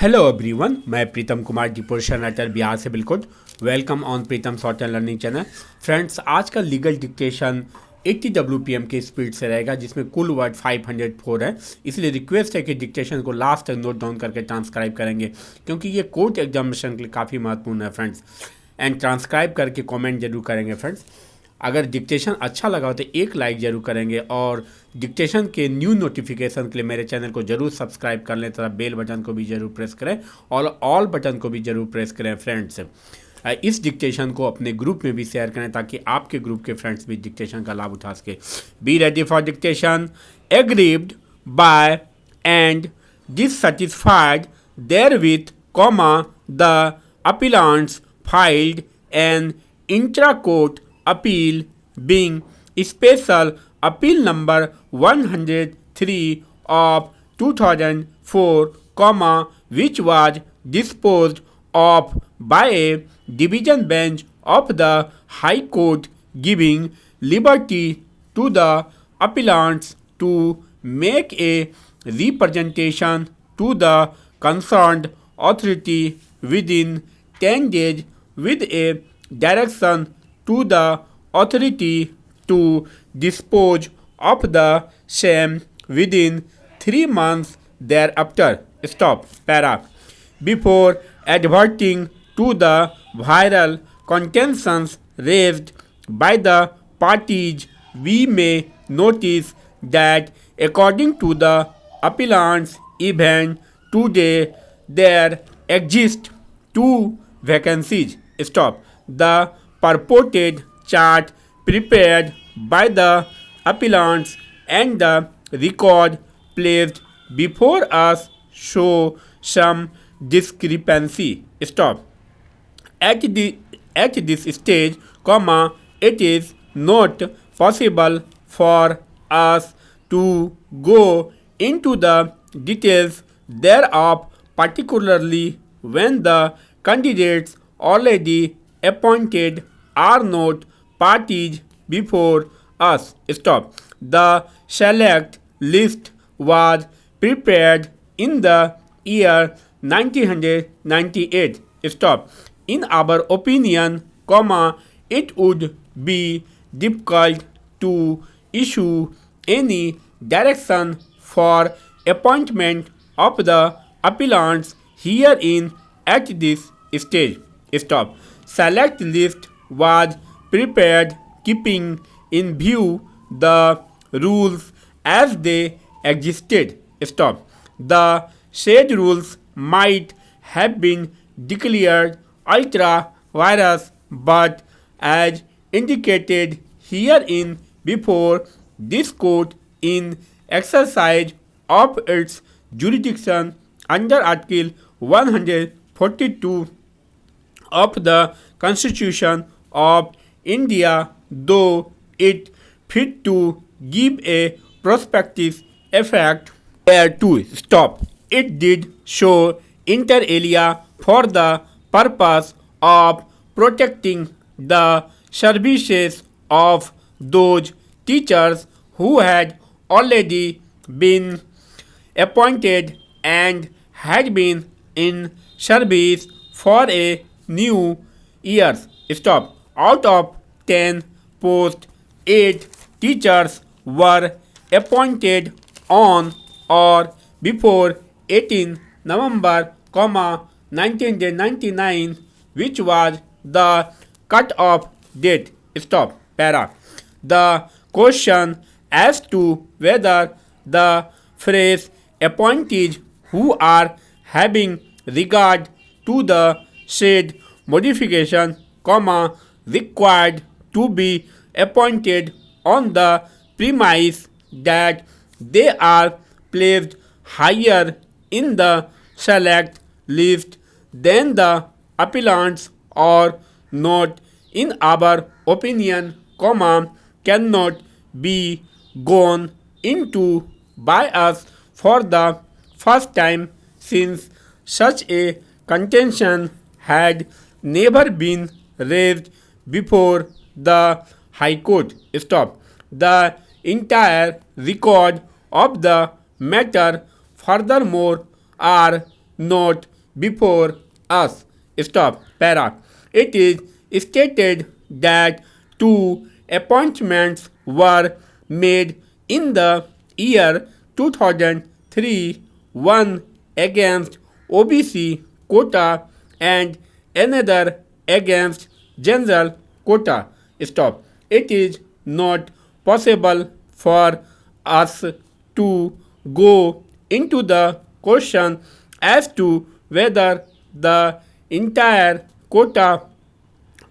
Hello everyone, मैं Pritam Kumar deposition writer Bihar से बिल्कुल welcome on Pritam short and learning channel. Friends, आज का लीगल डिक्टेशन 80 WPM की स्पीड से रहेगा, जिसमें कुल वर्ड 504 है। इसलिए रिक्वेस्ट है कि डिक्टेशन को लास्ट तक नोट डाउन करके ट्रांसक्राइब करेंगे, क्योंकि ये कोर्ट एग्जामिनेशन के लिए काफ़ी महत्वपूर्ण है फ्रेंड्स। एंड ट्रांसक्राइब करके कॉमेंट जरूर करेंगे फ्रेंड्स। अगर डिक्टेशन अच्छा लगा हो तो एक लाइक ज़रूर करेंगे, और डिक्टेशन के न्यू नोटिफिकेशन के लिए मेरे चैनल को जरूर सब्सक्राइब कर लें तथा बेल बटन को भी जरूर प्रेस करें और ऑल बटन को भी जरूर प्रेस करें फ्रेंड्स। इस डिक्टेशन को अपने ग्रुप में भी शेयर करें ताकि आपके ग्रुप के फ्रेंड्स भी डिक्टेशन का लाभ उठा सके। Be ready for dictation. Aggrieved bye and dissatisfied therewith, the appellants filed an intra-court appeal being special appeal number 103 of 2004, which was disposed of by a division bench of the High Court, giving liberty to the appellants to make a representation to the concerned authority within 10 days, with a direction to the authority to dispose of the same within 3 months thereafter. Stop. Para. Before adverting to the viral contentions raised by the parties, we may notice that according to the appellants, even today there exist 2 vacancies. Stop. The purported chart prepared by the appellants and the record placed before us show some discrepancy. Stop. At this stage, it is not possible for us to go into the details thereof, particularly when the candidates already appointed are not parties before us. Stop. The select list was prepared in the year 1998. Stop. In our opinion, it would be difficult to issue any direction for appointment of the appellants herein at this stage. Stop. Select list was prepared keeping in view the rules as they existed. Stop. The said rules might have been declared ultra virus, but as indicated herein before this court, in exercise of its jurisdiction under Article 142 of the Constitution of India, though it fit to give a prospective effect thereto. Stop. It did show inter alia for the purpose of protecting the services of those teachers who had already been appointed and had been in service for a new years. Stop. Out of 10 posts, 8 teachers were appointed on or before 18 November, 1999, which was the cut-off date. Stop. Para. The question as to whether the phrase appointees who are having regard to the said modification, required to be appointed on the premise that they are placed higher in the select list than the appellants, or not, in our opinion, cannot be gone into by us for the first time, since such a contention had never been raised before the High Court. Stop. The entire record of the matter, furthermore, are not before us. Stop. Para. It is stated that two appointments were made in the year 2003, one against OBC quota and another against general quota. Stop. It is not possible for us to go into the question as to whether the entire quota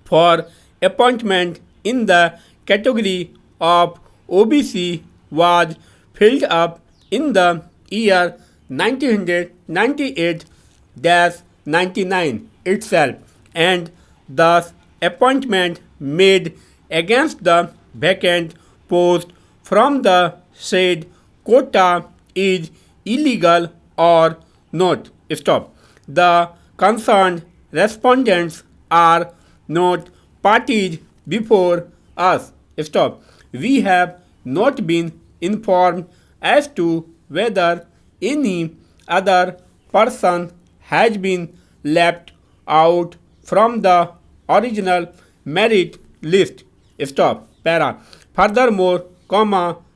for appointment in the category of OBC was filled up in the year 1998-99 itself, and thus appointment made against the vacant post from the said quota is illegal or not. Stop. The concerned respondents are not parties before us. Stop. We have not been informed as to whether any other person has been left out from the original merit list. Stop. Para. Furthermore,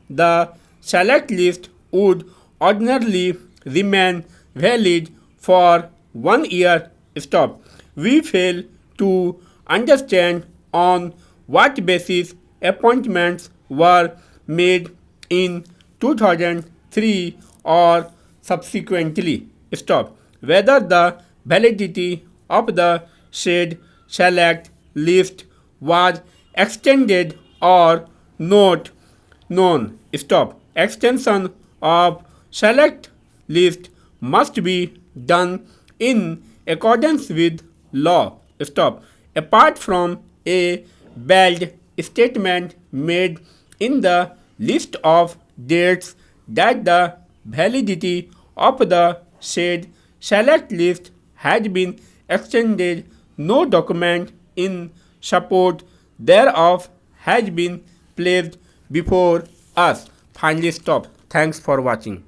the select list would ordinarily remain valid for 1 year. Stop. We fail to understand on what basis appointments were made in 2003 or subsequently. Stop. Whether the validity of the said select list was extended or not known. Stop. Extension of select list must be done in accordance with law. Stop. Apart from a bald statement made in the list of dates that the validity of the said select list has been extended, no document in support thereof has been placed before us. Finally, stop. Thanks for watching.